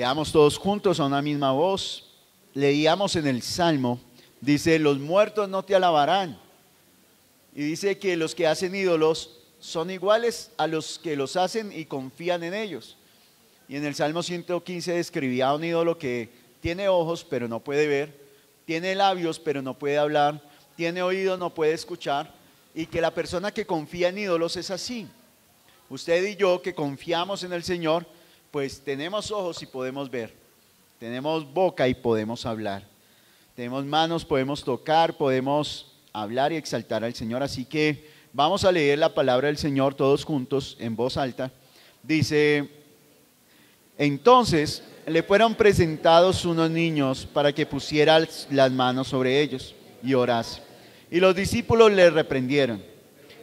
Leamos todos juntos a una misma voz. Leíamos en el Salmo, dice, los muertos no te alabarán. Y dice que los que hacen ídolos son iguales a los que los hacen y confían en ellos. Y en el Salmo 115 describía a un ídolo que tiene ojos pero no puede ver, tiene labios pero no puede hablar, tiene oídos, no puede escuchar, y que la persona que confía en ídolos es así. Usted y yo que confiamos en el Señor, pues tenemos ojos y podemos ver, tenemos boca y podemos hablar, tenemos manos, podemos tocar, podemos hablar y exaltar al Señor. Así que vamos a leer la palabra del Señor todos juntos en voz alta. Dice, entonces le fueron presentados unos niños para que pusiera las manos sobre ellos y orase. Y los discípulos le reprendieron.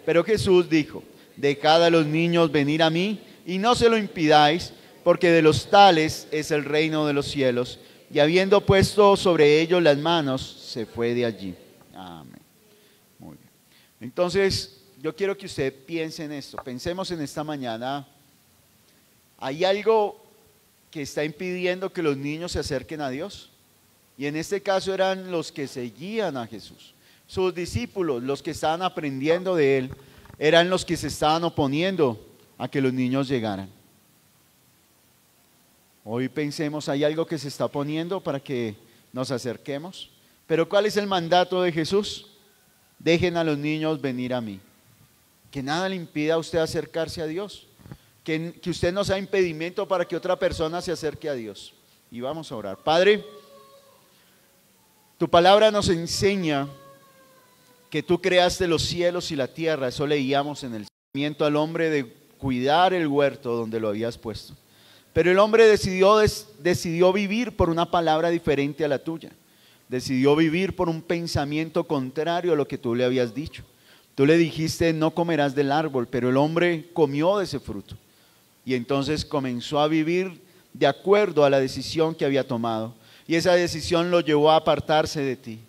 Pero Jesús dijo, dejad a los niños venir a mí y no se lo impidáis, porque de los tales es el reino de los cielos. Y habiendo puesto sobre ellos las manos, se fue de allí. Amén. Muy bien. Entonces, yo quiero que usted piense en esto. Pensemos en esta mañana. ¿Hay algo que está impidiendo que los niños se acerquen a Dios? Y en este caso eran los que seguían a Jesús. Sus discípulos, los que estaban aprendiendo de Él, eran los que se estaban oponiendo a que los niños llegaran. Hoy pensemos, ¿hay algo que se está oponiendo para que nos acerquemos? Pero ¿cuál es el mandato de Jesús? Dejen a los niños venir a mí. Que nada le impida a usted acercarse a Dios. Que usted no sea impedimento para que otra persona se acerque a Dios. Y vamos a orar. Padre, tu palabra nos enseña que tú creaste los cielos y la tierra. Eso leíamos en el mandamiento al hombre de cuidar el huerto donde lo habías puesto. Pero el hombre decidió vivir por una palabra diferente a la tuya. Decidió vivir por un pensamiento contrario a lo que tú le habías dicho. Tú le dijiste, no comerás del árbol, pero el hombre comió de ese fruto. Y entonces comenzó a vivir de acuerdo a la decisión que había tomado. Y esa decisión lo llevó a apartarse de ti.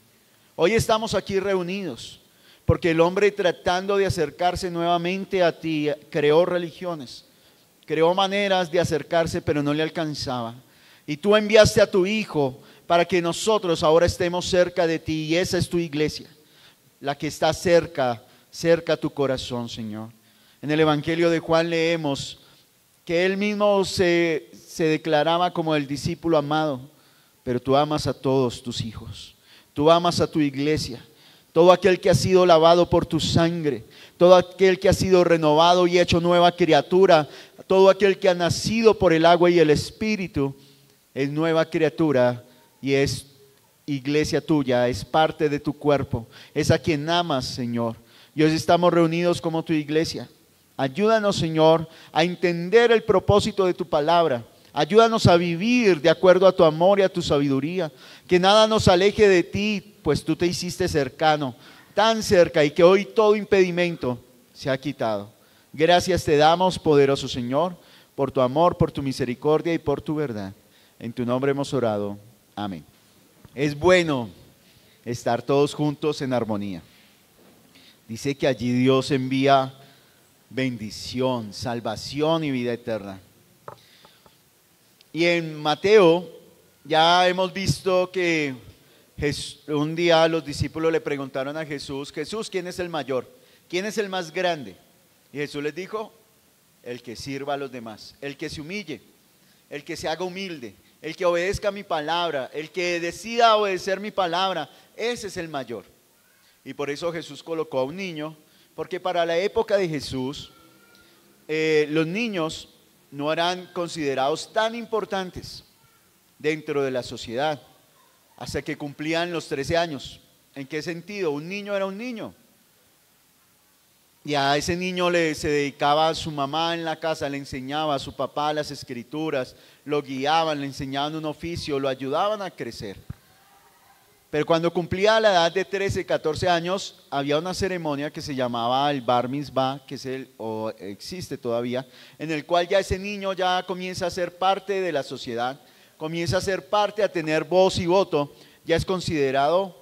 Hoy estamos aquí reunidos porque el hombre, tratando de acercarse nuevamente a ti, creó religiones, creó maneras de acercarse, pero no le alcanzaba. Y tú enviaste a tu Hijo para que nosotros ahora estemos cerca de ti, y esa es tu iglesia, la que está cerca a tu corazón, Señor. En el Evangelio de Juan leemos que él mismo se declaraba como el discípulo amado, pero tú amas a todos tus hijos. Tú amas a tu iglesia, todo aquel que ha sido lavado por tu sangre, todo aquel que ha sido renovado y hecho nueva criatura, todo aquel que ha nacido por el agua y el Espíritu, es nueva criatura y es iglesia tuya, es parte de tu cuerpo, es a quien amas, Señor. Y hoy estamos reunidos como tu iglesia. Ayúdanos, Señor, a entender el propósito de tu palabra. Ayúdanos a vivir de acuerdo a tu amor y a tu sabiduría. Que nada nos aleje de ti, pues tú te hiciste cercano, tan cerca, y que hoy todo impedimento se ha quitado. Gracias te damos, poderoso Señor, por tu amor, por tu misericordia y por tu verdad. En tu nombre hemos orado. Amén. Es bueno estar todos juntos en armonía. Dice que allí Dios envía bendición, salvación y vida eterna. Y en Mateo ya hemos visto que un día los discípulos le preguntaron a Jesús, Jesús, ¿quién es el mayor? ¿Quién es el más grande? Y Jesús les dijo, el que sirva a los demás, el que se humille, el que se haga humilde, el que obedezca mi palabra, el que decida obedecer mi palabra, ese es el mayor. Y por eso Jesús colocó a un niño, porque para la época de Jesús, los niños no eran considerados tan importantes dentro de la sociedad hasta que cumplían los 13 años. ¿En qué sentido? Un niño era un niño. Y a ese niño se dedicaba a su mamá en la casa, le enseñaba a su papá las escrituras, lo guiaban, le enseñaban un oficio, lo ayudaban a crecer. Pero cuando cumplía la edad de 13, 14 años, había una ceremonia que se llamaba el Bar Mitzvah, que existe todavía, en el cual ya ese niño ya comienza a ser parte de la sociedad, comienza a ser parte, a tener voz y voto, ya es considerado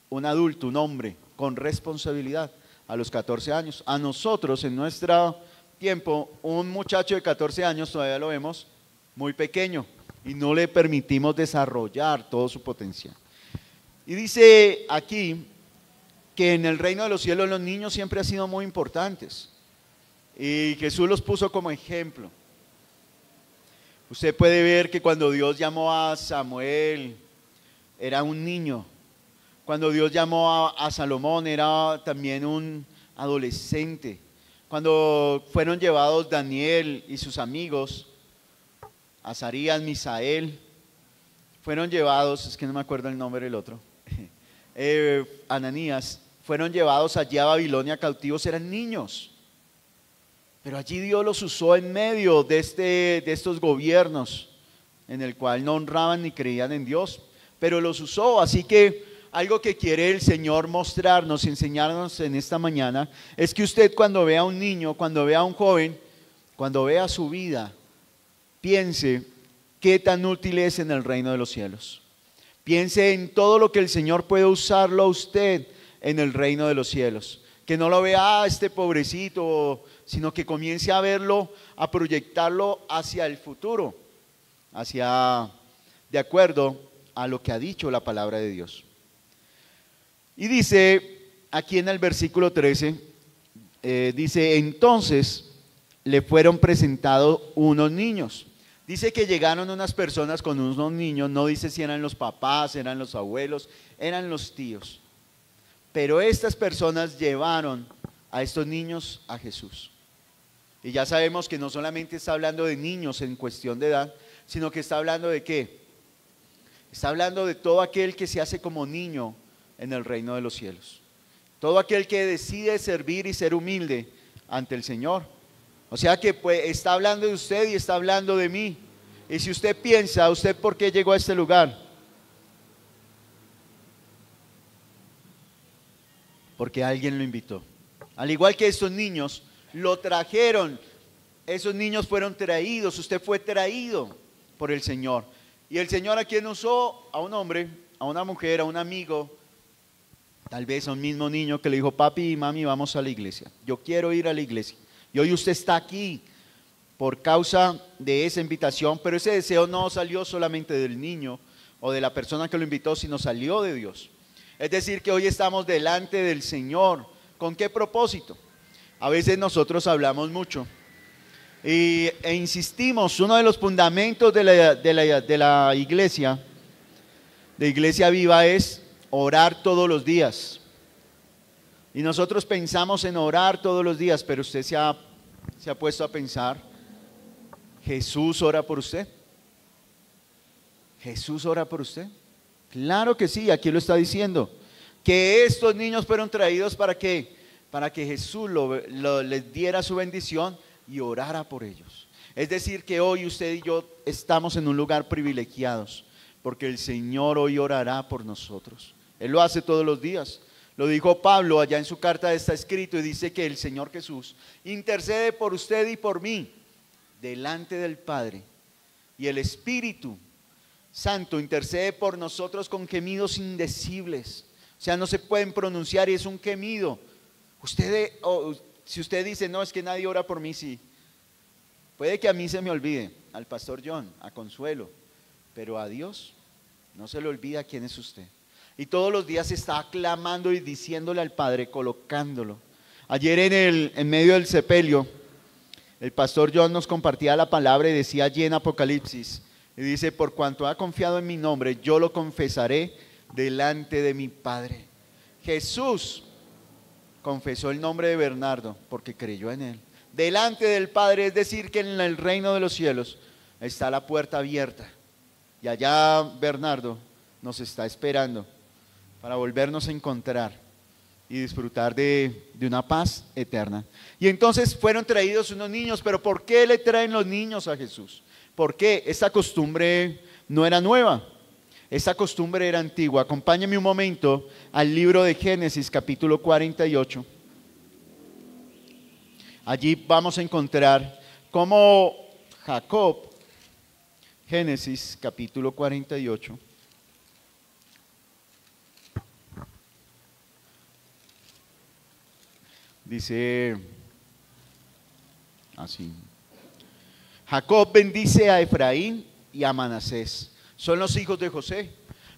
un adulto, un hombre con responsabilidad a los 14 años. A nosotros, en nuestro tiempo, un muchacho de 14 años todavía lo vemos muy pequeño, y no le permitimos desarrollar todo su potencial. Y dice aquí que en el reino de los cielos los niños siempre han sido muy importantes y Jesús los puso como ejemplo. Usted puede ver que cuando Dios llamó a Samuel era un niño, cuando Dios llamó a Salomón era también un adolescente, cuando fueron llevados Daniel y sus amigos, Azarías, Misael, fueron llevados, es que no me acuerdo el nombre del otro, Ananías, fueron llevados allí a Babilonia cautivos, eran niños. Pero allí Dios los usó en medio de estos gobiernos en el cual no honraban ni creían en Dios, pero los usó. Así que algo que quiere el Señor mostrarnos, enseñarnos en esta mañana, es que usted cuando vea a un niño, cuando vea a un joven, cuando vea su vida, piense qué tan útil es en el reino de los cielos. Piense en todo lo que el Señor puede usarlo a usted en el reino de los cielos. Que no lo vea este pobrecito, sino que comience a verlo, a proyectarlo hacia el futuro, de acuerdo a lo que ha dicho la palabra de Dios. Y dice aquí en el versículo 13, dice, entonces le fueron presentados unos niños. Dice que llegaron unas personas con unos niños, no dice si eran los papás, eran los abuelos, eran los tíos. Pero estas personas llevaron a estos niños a Jesús. Y ya sabemos que no solamente está hablando de niños en cuestión de edad, sino que está hablando de ¿qué? Está hablando de todo aquel que se hace como niño en el reino de los cielos. Todo aquel que decide servir y ser humilde ante el Señor. O sea que pues, está hablando de usted y está hablando de mí. Y si usted piensa, ¿usted por qué llegó a este lugar? Porque alguien lo invitó. Al igual que estos niños, lo trajeron. Esos niños fueron traídos, usted fue traído por el Señor. Y el Señor a quien usó, a un hombre, a una mujer, a un amigo, tal vez a un mismo niño que le dijo, papi y mami, vamos a la iglesia. Yo quiero ir a la iglesia. Y hoy usted está aquí por causa de esa invitación, pero ese deseo no salió solamente del niño o de la persona que lo invitó, sino salió de Dios. Es decir, que hoy estamos delante del Señor. ¿Con qué propósito? A veces nosotros hablamos mucho e insistimos. Uno de los fundamentos de la iglesia, de Iglesia Viva, es orar todos los días. Y nosotros pensamos en orar todos los días, pero usted se ha puesto a pensar, ¿Jesús ora por usted? ¿Jesús ora por usted? Claro que sí, aquí lo está diciendo, que estos niños fueron traídos ¿para qué? Para que Jesús les diera su bendición y orara por ellos. Es decir, que hoy usted y yo estamos en un lugar privilegiados, porque el Señor hoy orará por nosotros. Él lo hace todos los días. Lo dijo Pablo, allá en su carta está escrito y dice que el Señor Jesús intercede por usted y por mí delante del Padre, y el Espíritu Santo intercede por nosotros con gemidos indecibles. O sea, no se pueden pronunciar y es un gemido. Si usted dice, no, es que nadie ora por mí, sí. Puede que a mí se me olvide, al pastor John, a Consuelo, pero a Dios no se le olvida quién es usted. Y todos los días está clamando y diciéndole al Padre, colocándolo. Ayer en medio del sepelio, el pastor John nos compartía la palabra y decía allí en Apocalipsis, y dice, por cuanto ha confiado en mi nombre, yo lo confesaré delante de mi Padre. Jesús confesó el nombre de Bernardo porque creyó en él. Delante del Padre, es decir, que en el reino de los cielos está la puerta abierta. Y allá Bernardo nos está esperando para volvernos a encontrar y disfrutar de una paz eterna. Y entonces fueron traídos unos niños, pero ¿por qué le traen los niños a Jesús? ¿Por qué? Esta costumbre no era nueva, esta costumbre era antigua. Acompáñame un momento al libro de Génesis, capítulo 48. Allí vamos a encontrar cómo Jacob, Génesis, capítulo 48. Dice así: Jacob bendice a Efraín y a Manasés. Son los hijos de José.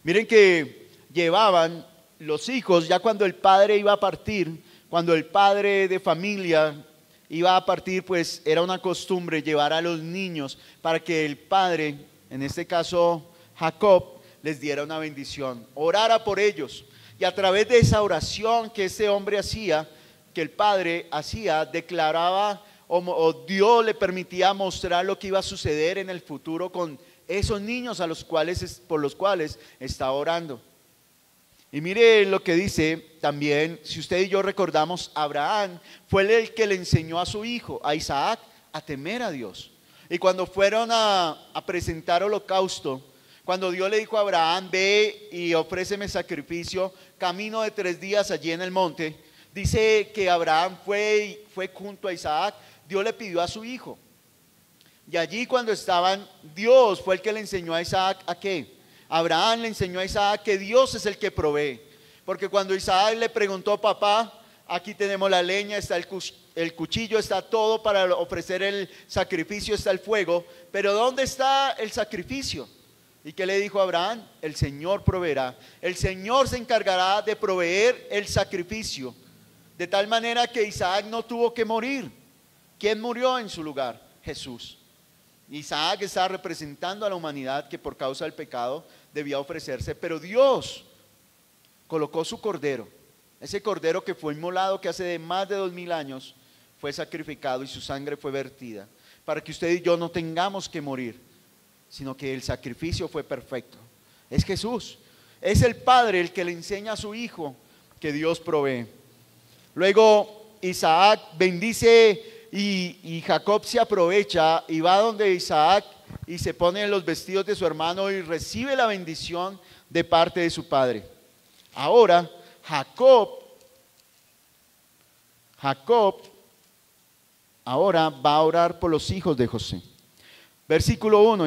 Miren que llevaban los hijos, ya cuando el padre iba a partir, cuando el padre de familia iba a partir, pues era una costumbre llevar a los niños para que el padre, en este caso Jacob, les diera una bendición, orara por ellos. Y a través de esa oración que ese hombre hacía, que el padre hacía, declaraba o Dios le permitía mostrar lo que iba a suceder en el futuro con esos niños por los cuales está orando. Y mire lo que dice también, si usted y yo recordamos, Abraham fue el que le enseñó a su hijo, a Isaac, a temer a Dios. Y cuando fueron a presentar holocausto, cuando Dios le dijo a Abraham, ve y ofréceme sacrificio, camino de 3 días allí en el monte, dice que Abraham fue junto a Isaac, Dios le pidió a su hijo. Y allí cuando estaban, Dios fue el que le enseñó a Isaac ¿a qué? Abraham le enseñó a Isaac que Dios es el que provee. Porque cuando Isaac le preguntó, papá, aquí tenemos la leña, está el cuchillo, está todo para ofrecer el sacrificio, está el fuego, pero ¿dónde está el sacrificio? ¿Y qué le dijo Abraham? El Señor proveerá. El Señor se encargará de proveer el sacrificio. De tal manera que Isaac no tuvo que morir. ¿Quién murió en su lugar? Jesús. Isaac está representando a la humanidad que por causa del pecado debía ofrecerse, pero Dios colocó su cordero, ese cordero que fue inmolado, que hace más de 2000 años fue sacrificado y su sangre fue vertida, para que usted y yo no tengamos que morir, sino que el sacrificio fue perfecto. Es Jesús, es el Padre el que le enseña a su Hijo que Dios provee. Luego Isaac bendice y Jacob se aprovecha y va donde Isaac y se pone en los vestidos de su hermano y recibe la bendición de parte de su padre. Ahora Jacob ahora va a orar por los hijos de José. Versículo 1,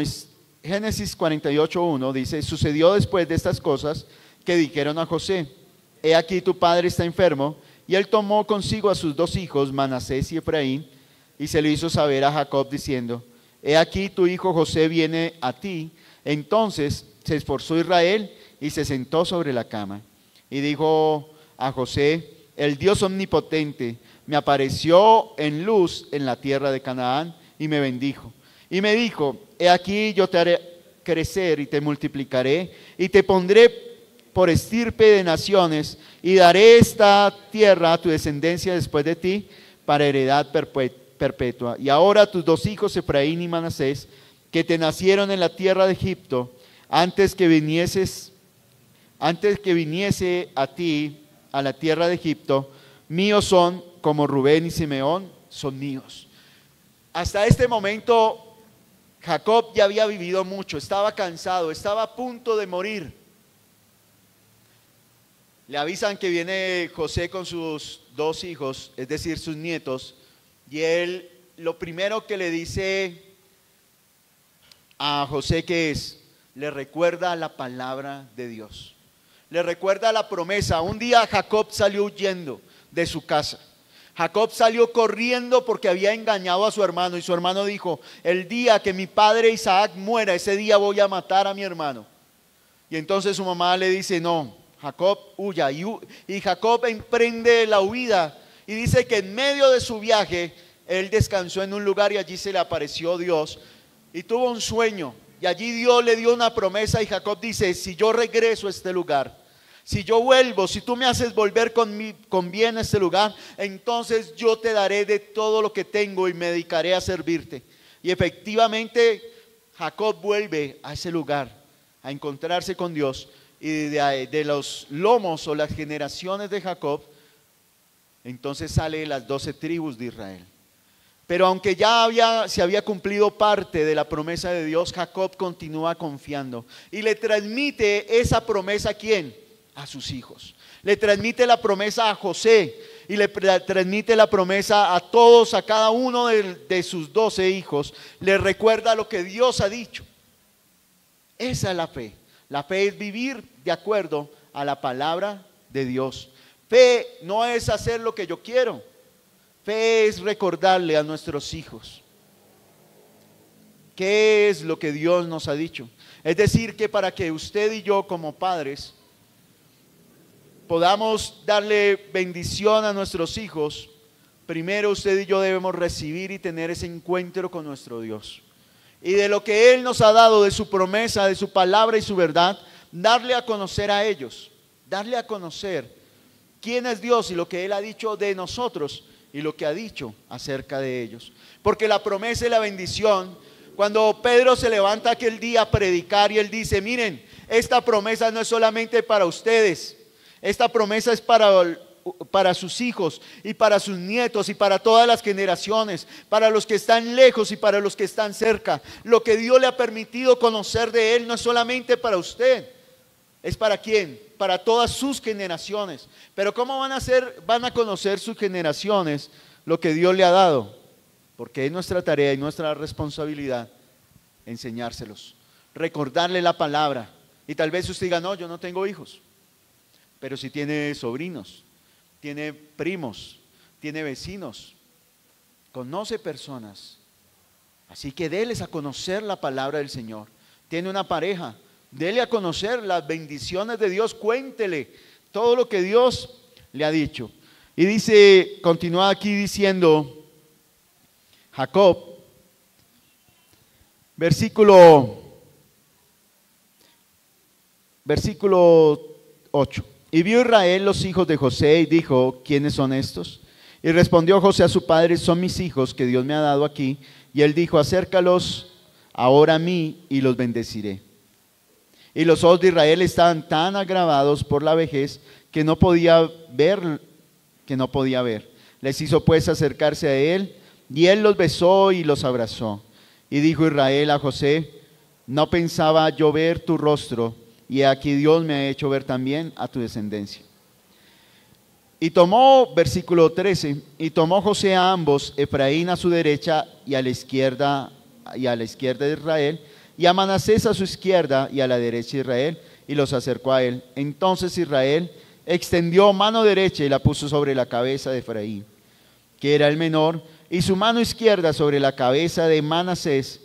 Génesis 48:1 dice: sucedió después de estas cosas que dijeron a José: he aquí tu padre está enfermo. Y él tomó consigo a sus 2 hijos, Manasés y Efraín, y se lo hizo saber a Jacob diciendo: he aquí tu hijo José viene a ti. Entonces se esforzó Israel y se sentó sobre la cama. Y dijo a José: el Dios omnipotente me apareció en luz en la tierra de Canaán y me bendijo. Y me dijo: he aquí yo te haré crecer y te multiplicaré y te pondré por estirpe de naciones y daré esta tierra a tu descendencia después de ti para heredad perpetua. Y ahora tus 2 hijos, Efraín y Manasés, que te nacieron en la tierra de Egipto, antes que viniese a ti a la tierra de Egipto, míos son, como Rubén y Simeón son míos. Hasta este momento Jacob ya había vivido mucho, estaba cansado, estaba a punto de morir. Le avisan que viene José con sus 2 hijos, es decir, sus nietos, y él lo primero que le dice a José que le recuerda la palabra de Dios, le recuerda la promesa. Un día Jacob salió huyendo de su casa. Jacob salió corriendo porque había engañado a su hermano y su hermano dijo: el día que mi padre Isaac muera, ese día voy a matar a mi hermano. Y entonces su mamá le dice: no, Jacob, huya. Y Jacob emprende la huida y dice que en medio de su viaje él descansó en un lugar y allí se le apareció Dios y tuvo un sueño y allí Dios le dio una promesa y Jacob dice: si yo regreso a este lugar, si yo vuelvo, si tú me haces volver con bien a este lugar, entonces yo te daré de todo lo que tengo y me dedicaré a servirte. Y efectivamente Jacob vuelve a ese lugar a encontrarse con Dios. Y de los lomos o las generaciones de Jacob, entonces sale las 12 tribus de Israel. Pero aunque ya se había cumplido parte de la promesa de Dios, Jacob continúa confiando y le transmite esa promesa ¿a quién? A sus hijos. Le transmite la promesa a José y le transmite la promesa a todos, a cada uno de sus 12 hijos. Le recuerda lo que Dios ha dicho. Esa es la fe. La fe es vivir de acuerdo a la palabra de Dios. Fe no es hacer lo que yo quiero. Fe es recordarle a nuestros hijos ¿Qué es lo que Dios nos ha dicho? Es decir, que para que usted y yo como padres podamos darle bendición a nuestros hijos, primero usted y yo debemos recibir y tener ese encuentro con nuestro Dios. Y de lo que Él nos ha dado, de su promesa, de su palabra y su verdad, darle a conocer a ellos, darle a conocer quién es Dios y lo que Él ha dicho de nosotros y lo que ha dicho acerca de ellos. Porque la promesa y la bendición, cuando Pedro se levanta aquel día a predicar y él dice, miren, esta promesa no es solamente para ustedes, esta promesa es para sus hijos y para sus nietos y para todas las generaciones, para los que están lejos y para los que están cerca. Lo que Dios le ha permitido conocer de Él no es solamente para usted, es para quién, para todas sus generaciones. Pero ¿cómo van a conocer sus generaciones lo que Dios le ha dado? Porque es nuestra tarea y nuestra responsabilidad enseñárselos, recordarle la palabra. Y tal vez usted diga, no, yo no tengo hijos, pero si tiene sobrinos, tiene primos, tiene vecinos, conoce personas. Así que déles a conocer la palabra del Señor. Tiene una pareja, dele a conocer las bendiciones de Dios, cuéntele todo lo que Dios le ha dicho. Y dice, continúa aquí diciendo Jacob, versículo 8. Y vio Israel los hijos de José y dijo, ¿quiénes son estos? Y respondió José a su padre, son mis hijos que Dios me ha dado aquí. Y él dijo, acércalos ahora a mí y los bendeciré. Y los ojos de Israel estaban tan agravados por la vejez que no podía ver. Les hizo pues acercarse a él, y él los besó y los abrazó. Y dijo Israel a José, no pensaba yo ver tu rostro, y aquí Dios me ha hecho ver también a tu descendencia. Y tomó, versículo 13, y tomó José a ambos, Efraín a su derecha y a la izquierda de Israel, y a Manasés a su izquierda y a la derecha de Israel, y los acercó a él. Entonces Israel extendió mano derecha y la puso sobre la cabeza de Efraín, que era el menor, y su mano izquierda sobre la cabeza de Manasés,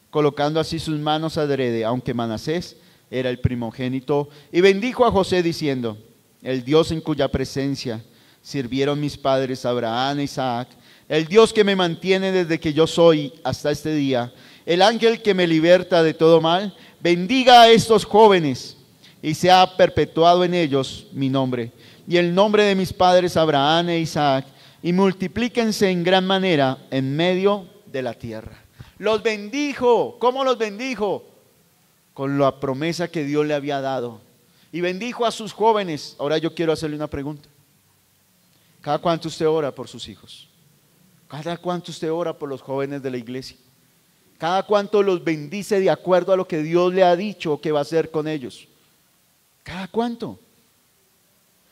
colocando así sus manos adrede, aunque Manasés era el primogénito, y bendijo a José diciendo, el Dios en cuya presencia sirvieron mis padres Abraham e Isaac, el Dios que me mantiene desde que yo soy hasta este día, el ángel que me liberta de todo mal, bendiga a estos jóvenes y sea perpetuado en ellos mi nombre y el nombre de mis padres Abraham e Isaac, y multiplíquense en gran manera en medio de la tierra. Los bendijo. ¿Cómo los bendijo? Con la promesa que Dios le había dado. Y bendijo a sus jóvenes. Ahora yo quiero hacerle una pregunta. ¿Cada cuánto usted ora por sus hijos? ¿Cada cuánto usted ora por los jóvenes de la iglesia? ¿Cada cuánto los bendice de acuerdo a lo que Dios le ha dicho que va a hacer con ellos? ¿Cada cuánto?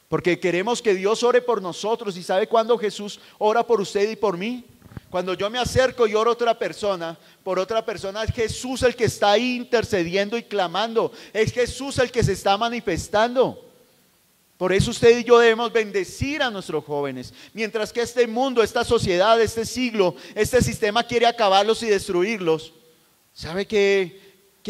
Porque queremos que Dios ore por nosotros. ¿Y sabe cuándo Jesús ora por usted y por mí? Cuando yo me acerco y oro por otra persona, es Jesús el que está ahí intercediendo y clamando. Es Jesús el que se está manifestando. Por eso usted y yo debemos bendecir a nuestros jóvenes. Mientras que este mundo, esta sociedad, este siglo, este sistema quiere acabarlos y destruirlos. ¿Sabe qué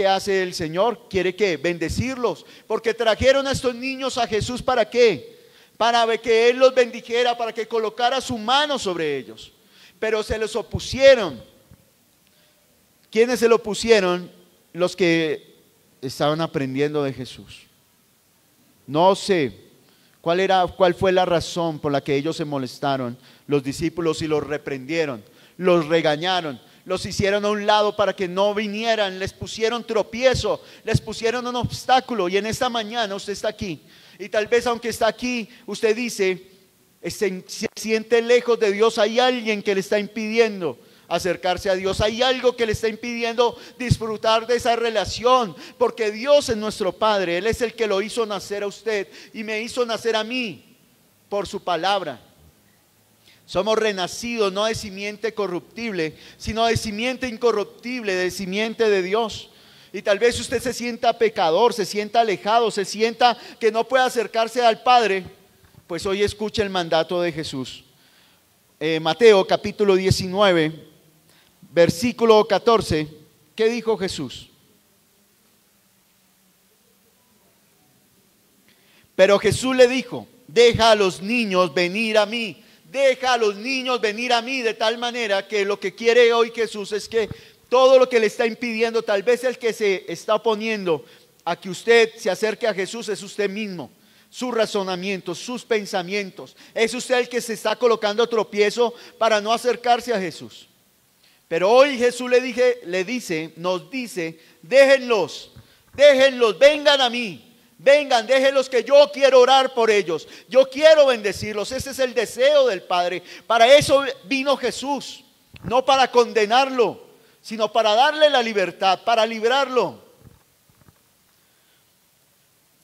hace el Señor? Quiere que bendecirlos, porque trajeron a estos niños a Jesús. ¿Para qué? Para que Él los bendijera, para que colocara su mano sobre ellos. Pero se les opusieron. ¿Quiénes se lo opusieron? Los que estaban aprendiendo de Jesús. No sé cuál fue la razón por la que ellos se molestaron, los discípulos, y los reprendieron, los regañaron, los hicieron a un lado para que no vinieran, les pusieron tropiezo, les pusieron un obstáculo. Y en esta mañana usted está aquí, y tal vez aunque está aquí, usted dice, se siente lejos de Dios. Hay alguien que le está impidiendo acercarse a Dios, hay algo que le está impidiendo disfrutar de esa relación, porque Dios es nuestro Padre. Él es el que lo hizo nacer a usted y me hizo nacer a mí por su palabra. Somos renacidos no de simiente corruptible, sino de simiente incorruptible, de simiente de Dios. Y tal vez usted se sienta pecador, se sienta alejado, se sienta que no puede acercarse al Padre. Pues hoy escuche el mandato de Jesús. Mateo capítulo 19, versículo 14, ¿qué dijo Jesús? Pero Jesús le dijo, deja a los niños venir a mí. Deja a los niños venir a mí, de tal manera que lo que quiere hoy Jesús es que todo lo que le está impidiendo, tal vez el que se está oponiendo a que usted se acerque a Jesús es usted mismo, sus razonamientos, sus pensamientos. Es usted el que se está colocando tropiezo para no acercarse a Jesús. Pero hoy Jesús nos dice, déjenlos, vengan a mí. Vengan, déjenlos que yo quiero orar por ellos. Yo quiero bendecirlos. Ese es el deseo del Padre. Para eso vino Jesús. No para condenarlo, sino para darle la libertad, para librarlo.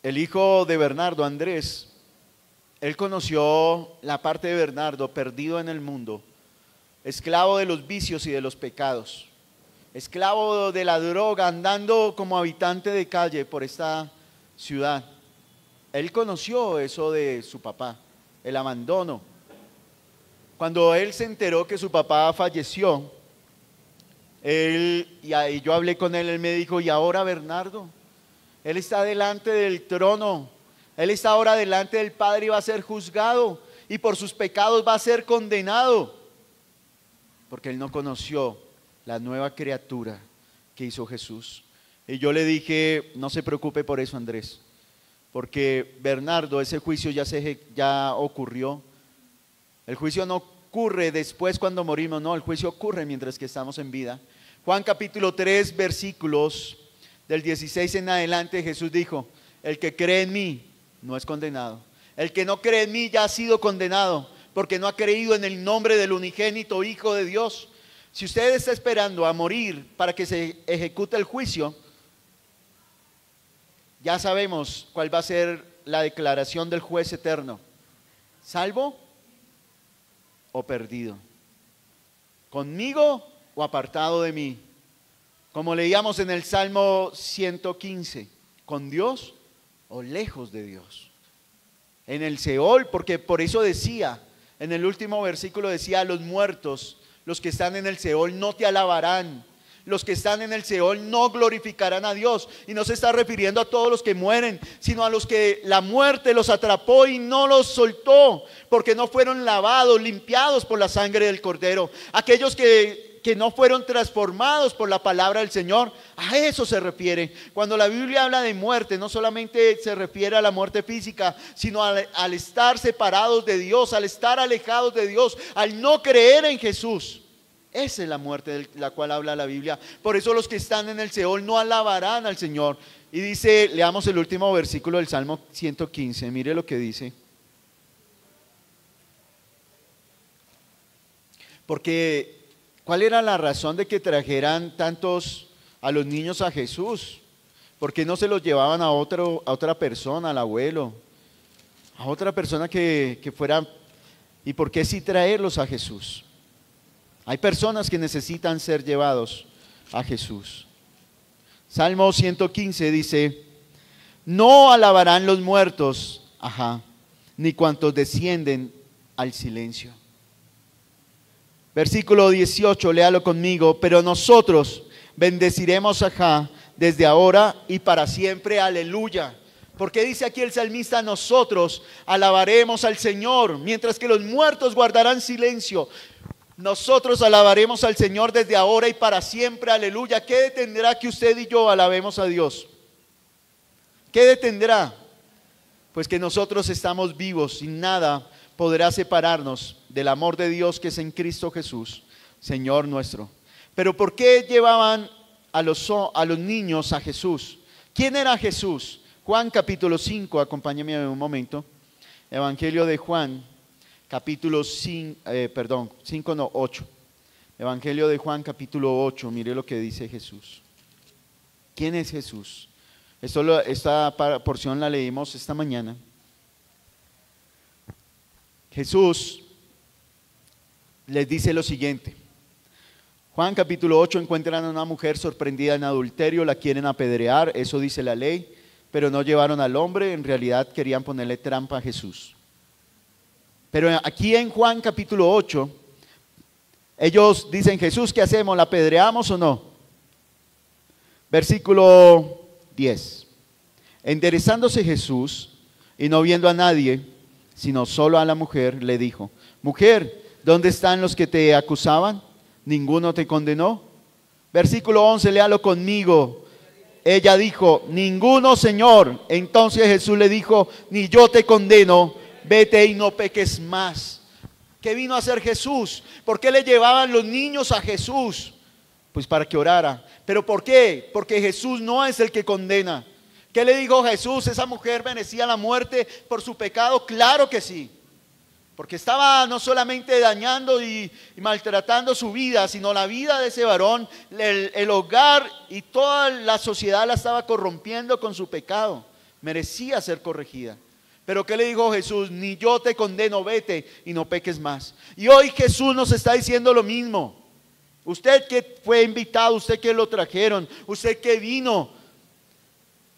El hijo de Bernardo, Andrés, él conoció la parte de Bernardo perdido en el mundo, esclavo de los vicios y de los pecados, esclavo de la droga, andando como habitante de calle por esta ciudad. Él conoció eso de su papá, el abandono. Cuando él se enteró que su papá falleció, yo hablé con él, él me dijo, ¿y ahora Bernardo? Él está delante del trono, él está ahora delante del Padre y va a ser juzgado, y por sus pecados va a ser condenado, porque él no conoció la nueva criatura que hizo Jesús. Y yo le dije, no se preocupe por eso, Andrés, porque Bernardo, ese juicio ya ocurrió. El juicio no ocurre después cuando morimos, no, el juicio ocurre mientras que estamos en vida. Juan capítulo 3, versículos del 16 en adelante, Jesús dijo, el que cree en mí no es condenado. El que no cree en mí ya ha sido condenado, porque no ha creído en el nombre del unigénito Hijo de Dios. Si usted está esperando a morir para que se ejecute el juicio, ya sabemos cuál va a ser la declaración del juez eterno: salvo o perdido, conmigo o apartado de mí. Como leíamos en el Salmo 115, con Dios o lejos de Dios. En el Seol, porque por eso decía, en el último versículo decía, los muertos, los que están en el Seol no te alabarán. Los que están en el Seol no glorificarán a Dios. Y no se está refiriendo a todos los que mueren, sino a los que la muerte los atrapó y no los soltó, porque no fueron lavados, limpiados por la sangre del Cordero. Aquellos que no fueron transformados por la palabra del Señor, a eso se refiere. Cuando la Biblia habla de muerte, no solamente se refiere a la muerte física, sino al estar separados de Dios, al estar alejados de Dios, al no creer en Jesús. Esa es la muerte de la cual habla la Biblia. Por eso los que están en el Seol no alabarán al Señor. Y dice, leamos el último versículo del Salmo 115, mire lo que dice. Porque, ¿cuál era la razón de que trajeran tantos a los niños a Jesús? ¿Por qué no se los llevaban a otra persona, al abuelo? A otra persona que fuera. ¿Y por qué sí traerlos a Jesús? Hay personas que necesitan ser llevados a Jesús. Salmo 115 dice, no alabarán los muertos, ni cuantos descienden al silencio. Versículo 18, léalo conmigo. Pero nosotros bendeciremos desde ahora y para siempre, aleluya. Porque dice aquí el salmista, nosotros alabaremos al Señor, mientras que los muertos guardarán silencio. Nosotros alabaremos al Señor desde ahora y para siempre, aleluya. ¿Qué detendrá que usted y yo alabemos a Dios? ¿Qué detendrá? Pues que nosotros estamos vivos y nada podrá separarnos del amor de Dios que es en Cristo Jesús, Señor nuestro. Pero ¿por qué llevaban a los niños a Jesús? ¿Quién era Jesús? Juan capítulo 5, acompáñame un momento. Evangelio de Juan. Capítulo 8. Evangelio de Juan capítulo 8, mire lo que dice Jesús. ¿Quién es Jesús? Esta porción la leímos esta mañana. Jesús les dice lo siguiente. Juan capítulo 8, encuentran a una mujer sorprendida en adulterio, la quieren apedrear, eso dice la ley, pero no llevaron al hombre, en realidad querían ponerle trampa a Jesús. Pero aquí en Juan capítulo 8, ellos dicen, Jesús, ¿qué hacemos? ¿La apedreamos o no? Versículo 10. Enderezándose Jesús y no viendo a nadie, sino solo a la mujer, le dijo: mujer, ¿dónde están los que te acusaban? ¿Ninguno te condenó? Versículo 11, léalo conmigo. Ella dijo: ninguno, Señor. Entonces Jesús le dijo: ni yo te condeno, vete y no peques más. ¿Qué vino a hacer Jesús? ¿Por qué le llevaban los niños a Jesús? Pues para que orara. ¿Pero por qué? Porque Jesús no es el que condena. ¿Qué le dijo Jesús? ¿Esa mujer merecía la muerte por su pecado? Claro que sí. Porque estaba no solamente dañando y maltratando su vida, sino la vida de ese varón, el hogar y toda la sociedad la estaba corrompiendo con su pecado. Merecía ser corregida. Pero ¿qué le dijo Jesús? Ni yo te condeno, vete y no peques más. Y hoy Jesús nos está diciendo lo mismo. Usted que fue invitado, usted que lo trajeron, usted que vino,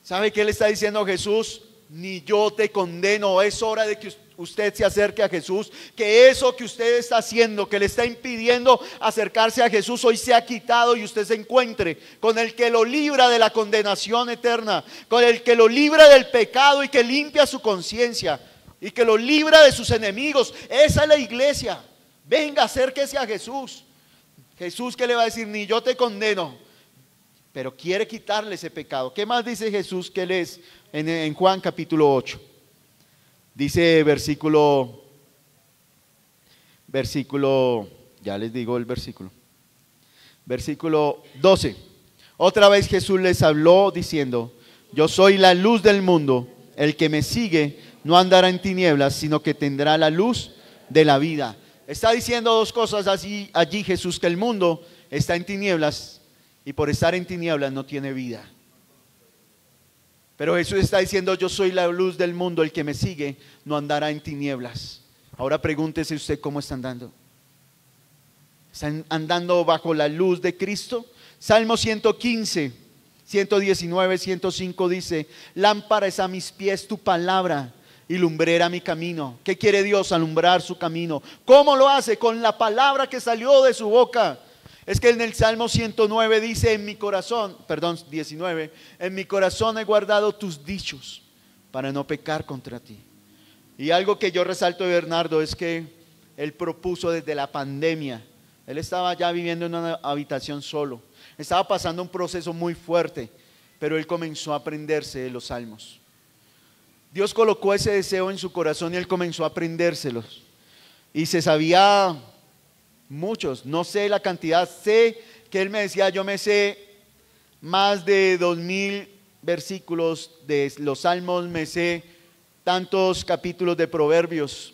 ¿sabe qué le está diciendo Jesús? Ni yo te condeno. Es hora de que usted se acerque a Jesús, que eso que usted está haciendo, que le está impidiendo acercarse a Jesús, hoy se ha quitado y usted se encuentre con el que lo libra de la condenación eterna, con el que lo libra del pecado y que limpia su conciencia y que lo libra de sus enemigos. Esa es la iglesia. Venga, acérquese a Jesús. Jesús, ¿qué le va a decir? Ni yo te condeno, pero quiere quitarle ese pecado. ¿Qué más dice Jesús que lees en Juan capítulo 8? Dice versículo, ya les digo el versículo. Versículo 12. Otra vez Jesús les habló diciendo: yo soy la luz del mundo. El que me sigue no andará en tinieblas, sino que tendrá la luz de la vida. Está diciendo dos cosas allí Jesús: que el mundo está en tinieblas y por estar en tinieblas no tiene vida. Pero Jesús está diciendo: yo soy la luz del mundo, el que me sigue no andará en tinieblas. Ahora pregúntese usted cómo está andando. ¿Están andando bajo la luz de Cristo? Salmo 115, 119, 105 dice: lámpara es a mis pies tu palabra y lumbrera mi camino. ¿Qué quiere Dios? Alumbrar su camino. ¿Cómo lo hace? Con la palabra que salió de su boca. Es que en el Salmo 109 dice: en mi corazón, 19, en mi corazón he guardado tus dichos para no pecar contra ti. Y algo que yo resalto de Bernardo es que él propuso desde la pandemia. Él estaba ya viviendo en una habitación solo. Estaba pasando un proceso muy fuerte, pero él comenzó a aprenderse de los salmos. Dios colocó ese deseo en su corazón y él comenzó a aprendérselos. Y se sabía muchos, no sé la cantidad, sé que él me decía: yo me sé más de 2000 versículos de los salmos, me sé tantos capítulos de Proverbios,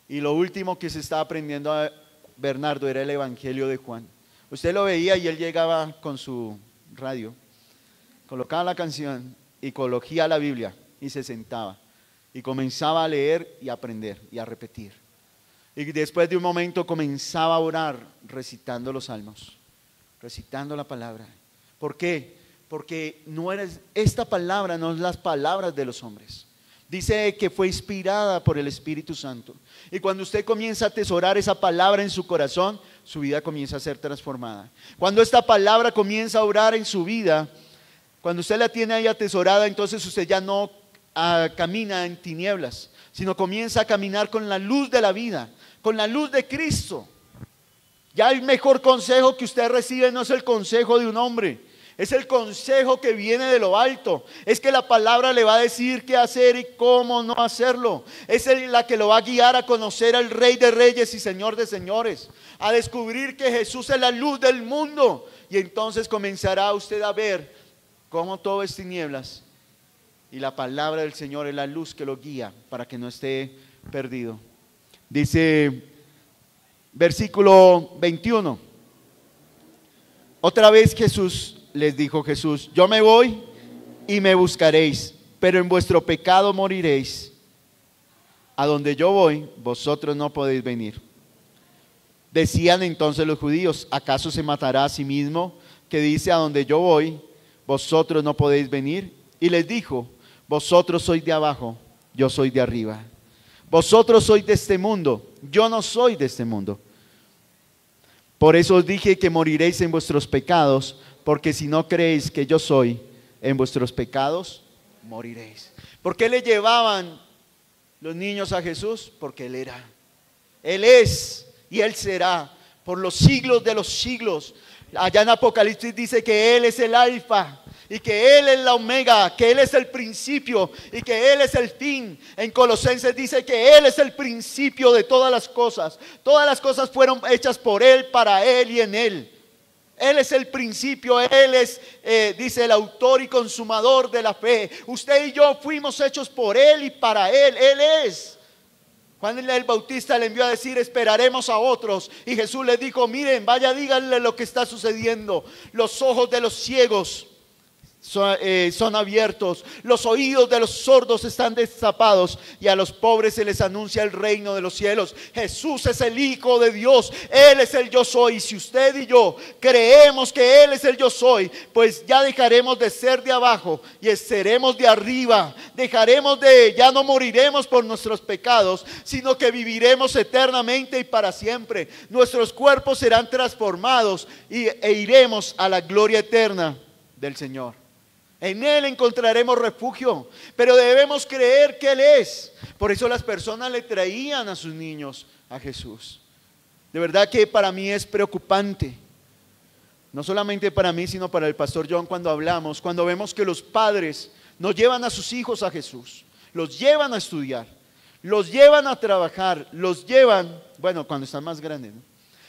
y lo último que se estaba aprendiendo a Bernardo era el Evangelio de Juan. Usted lo veía y él llegaba con su radio, colocaba la canción y cogía la Biblia y se sentaba y comenzaba a leer y a aprender y a repetir. Y después de un momento comenzaba a orar recitando los salmos, recitando la palabra. ¿Por qué? Porque esta palabra no es las palabras de los hombres. Dice que fue inspirada por el Espíritu Santo. Y cuando usted comienza a atesorar esa palabra en su corazón, su vida comienza a ser transformada. Cuando esta palabra comienza a orar en su vida, cuando usted la tiene ahí atesorada, entonces usted ya no camina en tinieblas, sino comienza a caminar con la luz de la vida, con la luz de Cristo. Ya el mejor consejo que usted recibe no es el consejo de un hombre, es el consejo que viene de lo alto. Es que la palabra le va a decir qué hacer y cómo no hacerlo. Es la que lo va a guiar a conocer al Rey de Reyes y Señor de Señores, a descubrir que Jesús es la luz del mundo. Y entonces comenzará usted a ver cómo todo es tinieblas y la palabra del Señor es la luz que lo guía para que no esté perdido. Dice versículo 21. Otra vez les dijo Jesús: yo me voy y me buscaréis, pero en vuestro pecado moriréis. A donde yo voy, vosotros no podéis venir. Decían entonces los judíos: ¿acaso se matará a sí mismo, que dice: a donde yo voy, vosotros no podéis venir? Y les dijo: vosotros sois de abajo, yo soy de arriba. Vosotros sois de este mundo, yo no soy de este mundo. Por eso os dije que moriréis en vuestros pecados, porque si no creéis que yo soy, en vuestros pecados moriréis. ¿Por qué le llevaban los niños a Jesús? Porque Él era, Él es y Él será por los siglos de los siglos. Allá en Apocalipsis dice que Él es el alfa y que Él es la omega, que Él es el principio y que Él es el fin. En Colosenses dice que Él es el principio de todas las cosas. Todas las cosas fueron hechas por Él, para Él y en Él. Él es el principio, Él es, dice, el autor y consumador de la fe. Usted y yo fuimos hechos por Él y para Él, Él es. Juan el Bautista le envió a decir, esperaremos a otros. Y Jesús le dijo, miren, vaya, díganle lo que está sucediendo. Los ojos de los ciegos son abiertos, los oídos de los sordos están destapados y a los pobres se les anuncia el reino de los cielos. Jesús es el Hijo de Dios, Él es el yo soy. Y si usted y yo creemos que Él es el yo soy, pues ya dejaremos de ser de abajo y seremos de arriba. Ya no moriremos por nuestros pecados, sino que viviremos eternamente y para siempre. Nuestros cuerpos serán transformados e iremos a la gloria eterna del Señor. En Él encontraremos refugio, pero debemos creer que Él es. Por eso las personas le traían a sus niños a Jesús. De verdad que para mí es preocupante, no solamente para mí, sino para el pastor John, cuando vemos que los padres no llevan a sus hijos a Jesús, los llevan a estudiar, los llevan a trabajar, los llevan, bueno, cuando están más grandes, ¿no?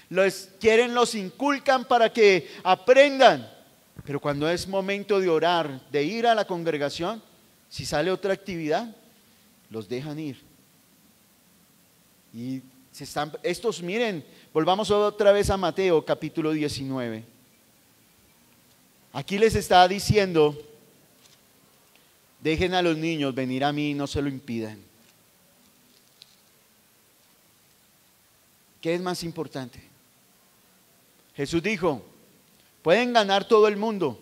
Los inculcan para que aprendan. Pero cuando es momento de orar, de ir a la congregación, si sale otra actividad, los dejan ir. Y miren, volvamos otra vez a Mateo capítulo 19. Aquí les está diciendo, dejen a los niños venir a mí y no se lo impidan. ¿Qué es más importante? Jesús dijo, pueden ganar todo el mundo,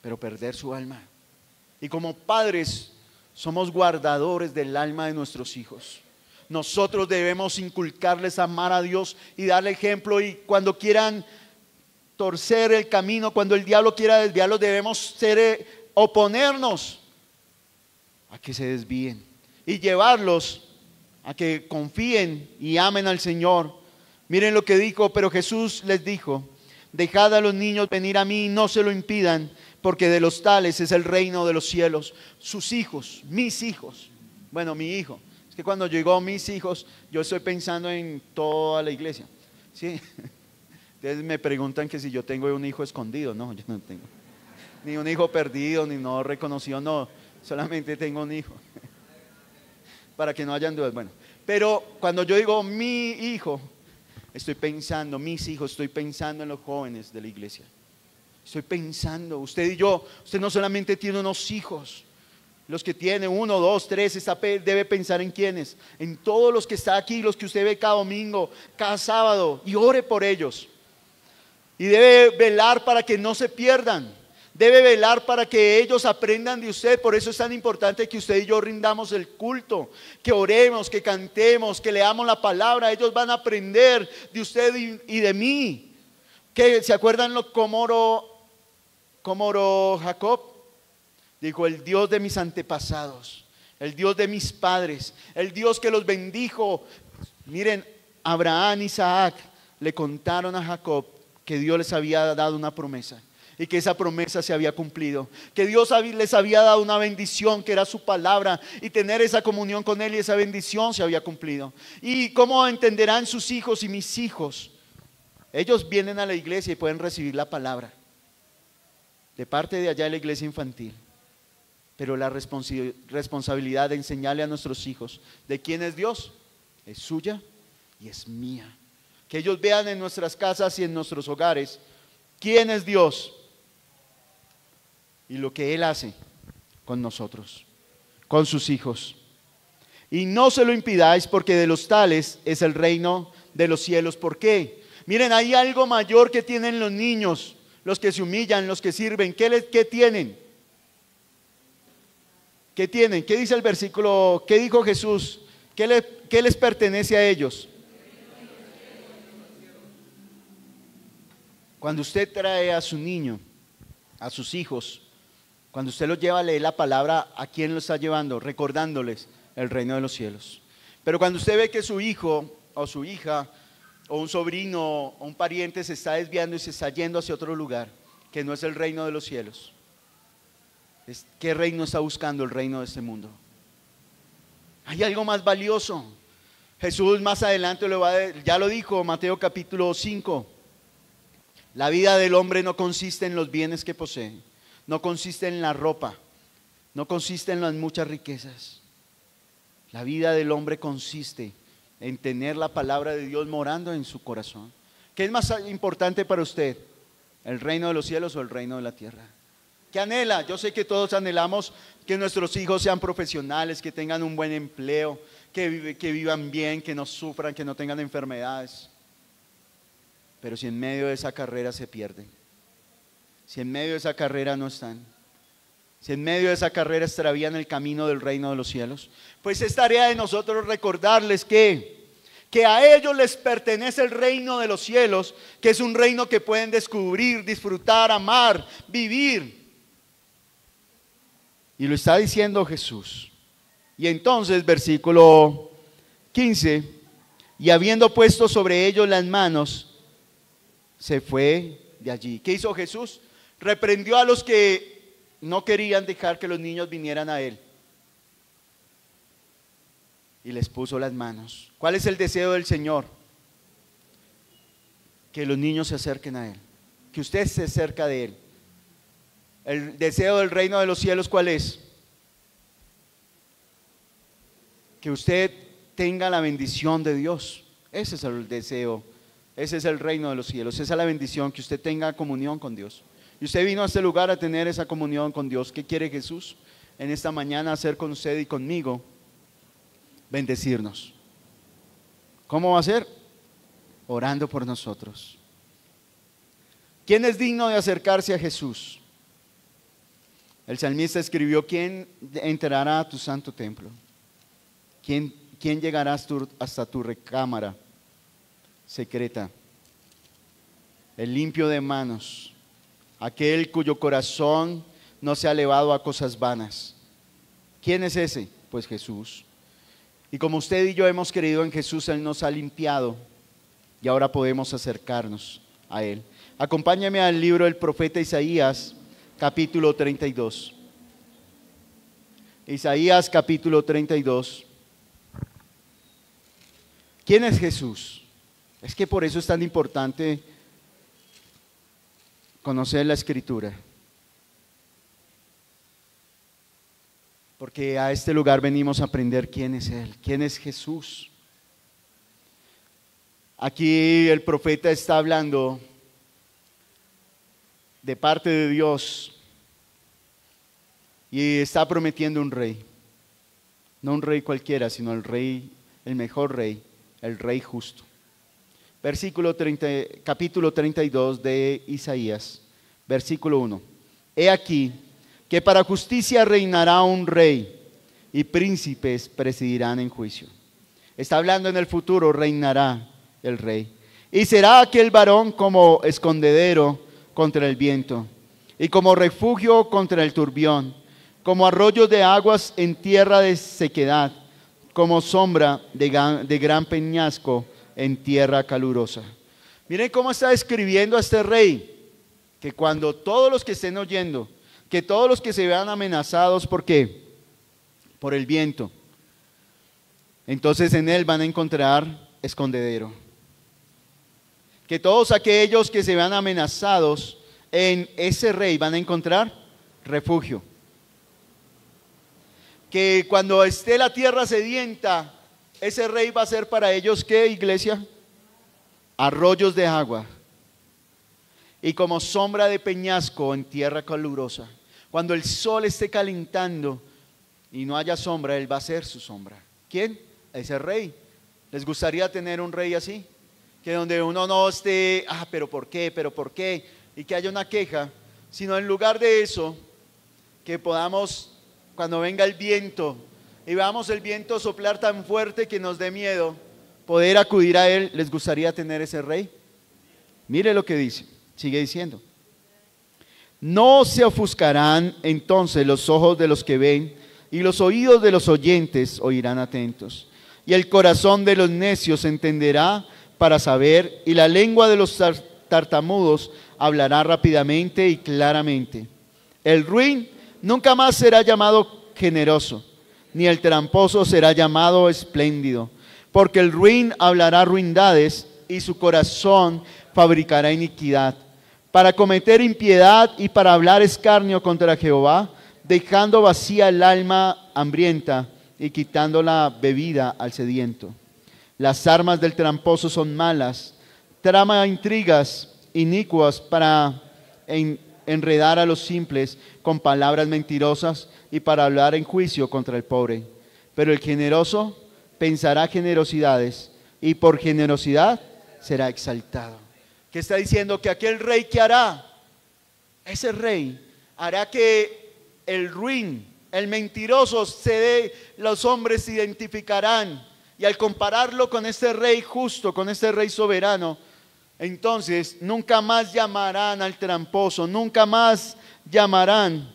pero perder su alma. Y como padres somos guardadores del alma de nuestros hijos. Nosotros debemos inculcarles a amar a Dios y darle ejemplo. Y cuando quieran torcer el camino, cuando el diablo quiera desviarlos, debemos oponernos a que se desvíen y llevarlos a que confíen y amen al Señor. Miren lo que dijo, pero Jesús les dijo, dejad a los niños venir a mí y no se lo impidan, porque de los tales es el reino de los cielos. Sus hijos, mis hijos, bueno, mi hijo, es que cuando llegó mis hijos, yo estoy pensando en toda la iglesia, ¿sí? Entonces me preguntan que si yo tengo un hijo escondido. No, yo no tengo ni un hijo perdido, ni no reconocido, no, solamente tengo un hijo, para que no hayan dudas. Bueno, pero cuando yo digo mi hijo, estoy pensando, mis hijos, estoy pensando en los jóvenes de la iglesia. Estoy pensando, usted y yo, usted no solamente tiene unos hijos, los que tiene 1, 2, 3, debe pensar en quiénes, en todos los que están aquí, los que usted ve cada domingo, cada sábado, y ore por ellos. Y debe velar para que no se pierdan. Debe velar para que ellos aprendan de usted. Por eso es tan importante que usted y yo rindamos el culto, que oremos, que cantemos, que leamos la palabra. Ellos van a aprender de usted y de mí. ¿Se acuerdan cómo oró Jacob? Dijo, el Dios de mis antepasados, el Dios de mis padres, el Dios que los bendijo. Miren, Abraham, Isaac le contaron a Jacob que Dios les había dado una promesa. Y que esa promesa se había cumplido, que Dios les había dado una bendición que era su palabra, y tener esa comunión con Él, y esa bendición se había cumplido. ¿Y cómo entenderán sus hijos y mis hijos? Ellos vienen a la iglesia y pueden recibir la palabra de parte de allá de la iglesia infantil, pero la responsabilidad de enseñarle a nuestros hijos de quién es Dios es suya y es mía. Que ellos vean en nuestras casas y en nuestros hogares quién es Dios y lo que Él hace con nosotros, con sus hijos. Y no se lo impidáis, porque de los tales es el reino de los cielos. ¿Por qué? Miren, hay algo mayor que tienen los niños, los que se humillan, los que sirven. ¿Qué tienen? ¿Qué tienen? ¿Qué dice el versículo? ¿Qué dijo Jesús? ¿Qué les pertenece a ellos? Cuando usted trae a su niño, a sus hijos, cuando usted los lleva a leer la palabra, ¿a quién lo está llevando? Recordándoles el reino de los cielos. Pero cuando usted ve que su hijo o su hija o un sobrino o un pariente se está desviando y se está yendo hacia otro lugar, que no es el reino de los cielos, ¿qué reino está buscando? El reino de este mundo. Hay algo más valioso. Jesús más adelante ya lo dijo, Mateo capítulo 5. La vida del hombre no consiste en los bienes que posee, no consiste en la ropa, no consiste en las muchas riquezas. La vida del hombre consiste en tener la palabra de Dios morando en su corazón. ¿Qué es más importante para usted? ¿El reino de los cielos o el reino de la tierra? ¿Qué anhela? Yo sé que todos anhelamos que nuestros hijos sean profesionales, que tengan un buen empleo, que vivan bien, que no sufran, que no tengan enfermedades. Pero si en medio de esa carrera se pierden, si en medio de esa carrera no están, si en medio de esa carrera extravían el camino del reino de los cielos, pues es tarea de nosotros recordarles que a ellos les pertenece el reino de los cielos, que es un reino que pueden descubrir, disfrutar, amar, vivir. Y lo está diciendo Jesús. Y entonces, versículo 15, y habiendo puesto sobre ellos las manos, se fue de allí. ¿Qué hizo Jesús? Reprendió a los que no querían dejar que los niños vinieran a Él. Y les puso las manos. ¿Cuál es el deseo del Señor? Que los niños se acerquen a Él, que usted se acerque de Él. El deseo del reino de los cielos, ¿cuál es? Que usted tenga la bendición de Dios. Ese es el deseo, ese es el reino de los cielos, esa es la bendición, que usted tenga comunión con Dios. Y usted vino a este lugar a tener esa comunión con Dios. ¿Qué quiere Jesús en esta mañana hacer con usted y conmigo? Bendecirnos. ¿Cómo va a ser? Orando por nosotros. ¿Quién es digno de acercarse a Jesús? El salmista escribió: ¿quién entrará a tu santo templo? ¿Quién llegará hasta tu recámara secreta? El limpio de manos, aquel cuyo corazón no se ha elevado a cosas vanas. ¿Quién es ese? Pues Jesús. Y como usted y yo hemos creído en Jesús, Él nos ha limpiado y ahora podemos acercarnos a Él. Acompáñame al libro del profeta Isaías, capítulo 32. Isaías, capítulo 32. ¿Quién es Jesús? Es que por eso es tan importante conocer la Escritura. Porque a este lugar venimos a aprender quién es Él, quién es Jesús. Aquí el profeta está hablando de parte de Dios y está prometiendo un rey. No un rey cualquiera, sino el rey, el mejor rey, el rey justo. Capítulo 32 de Isaías, versículo 1. He aquí que para justicia reinará un rey y príncipes presidirán en juicio. Está hablando en el futuro, reinará el rey. Y será aquel varón como escondedero contra el viento y como refugio contra el turbión, como arroyos de aguas en tierra de sequedad, como sombra de gran peñasco en tierra calurosa. Miren cómo está describiendo a este rey, que cuando todos los que estén oyendo, que todos los que se vean amenazados, ¿por qué? Por el viento, entonces en él van a encontrar escondedero. Que todos aquellos que se vean amenazados en ese rey van a encontrar refugio. Que cuando esté la tierra sedienta, ese rey va a ser para ellos, ¿qué, iglesia? Arroyos de agua. Y como sombra de peñasco en tierra calurosa. Cuando el sol esté calentando y no haya sombra, Él va a ser su sombra. ¿Quién? Ese rey. ¿Les gustaría tener un rey así? Que donde uno no esté, pero ¿por qué? ¿Pero por qué? Y que haya una queja, sino en lugar de eso, que podamos, cuando venga el viento y veamos el viento soplar tan fuerte que nos dé miedo, poder acudir a Él. ¿Les gustaría tener ese rey? Mire lo que dice. Sigue diciendo. No se ofuscarán entonces los ojos de los que ven, y los oídos de los oyentes oirán atentos. Y el corazón de los necios entenderá para saber, y la lengua de los tartamudos hablará rápidamente y claramente. El ruin nunca más será llamado generoso, ni el tramposo será llamado espléndido, porque el ruin hablará ruindades, y su corazón fabricará iniquidad, para cometer impiedad y para hablar escarnio contra Jehová, dejando vacía el alma hambrienta y quitando la bebida al sediento. Las armas del tramposo son malas, trama intrigas inicuas para enredar a los simples con palabras mentirosas y para hablar en juicio contra el pobre. Pero el generoso pensará generosidades y por generosidad será exaltado. ¿Qué está diciendo? Que aquel rey, ¿qué hará? Ese rey hará que el ruin, el mentiroso, los hombres se identificarán, y al compararlo con este rey justo, con este rey soberano, entonces nunca más llamarán al tramposo, nunca más llamarán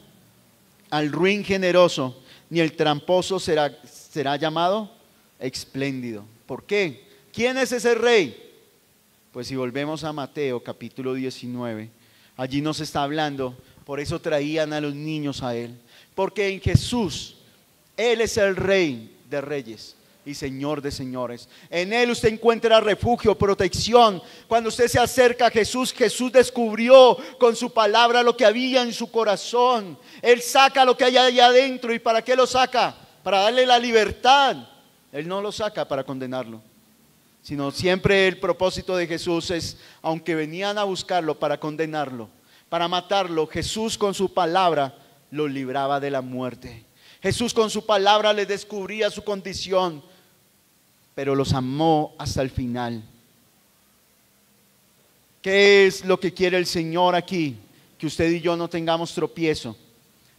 al ruin generoso, ni el tramposo será llamado espléndido. ¿Por qué? ¿Quién es ese rey? Pues si volvemos a Mateo capítulo 19, allí nos está hablando. Por eso traían a los niños a Él, porque en Jesús, Él es el Rey de reyes y Señor de señores. En Él usted encuentra refugio, protección. Cuando usted se acerca a Jesús, Jesús descubrió con su palabra lo que había en su corazón. Él saca lo que hay allá adentro. ¿Y para qué lo saca? Para darle la libertad. Él no lo saca para condenarlo, sino siempre el propósito de Jesús es, aunque venían a buscarlo para condenarlo, para matarlo, Jesús con su palabra lo libraba de la muerte. Jesús con su palabra les descubría su condición, pero los amó hasta el final. ¿Qué es lo que quiere el Señor aquí? Que usted y yo no tengamos tropiezo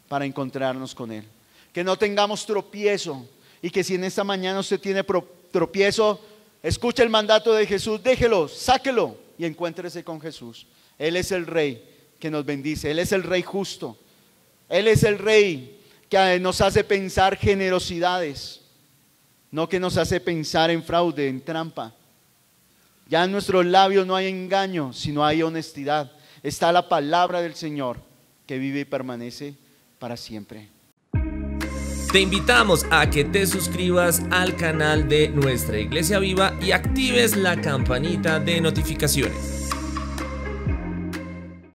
para encontrarnos con Él. Que no tengamos tropiezo, y que si en esta mañana usted tiene tropiezo, escuche el mandato de Jesús, déjelo, sáquelo y encuéntrese con Jesús. Él es el Rey que nos bendice, Él es el Rey justo, Él es el Rey que nos hace pensar generosidades, no que nos hace pensar en fraude, en trampa. Ya en nuestros labios no hay engaño, sino hay honestidad. Está la palabra del Señor que vive y permanece para siempre. Te invitamos a que te suscribas al canal de Nuestra Iglesia Viva y actives la campanita de notificaciones.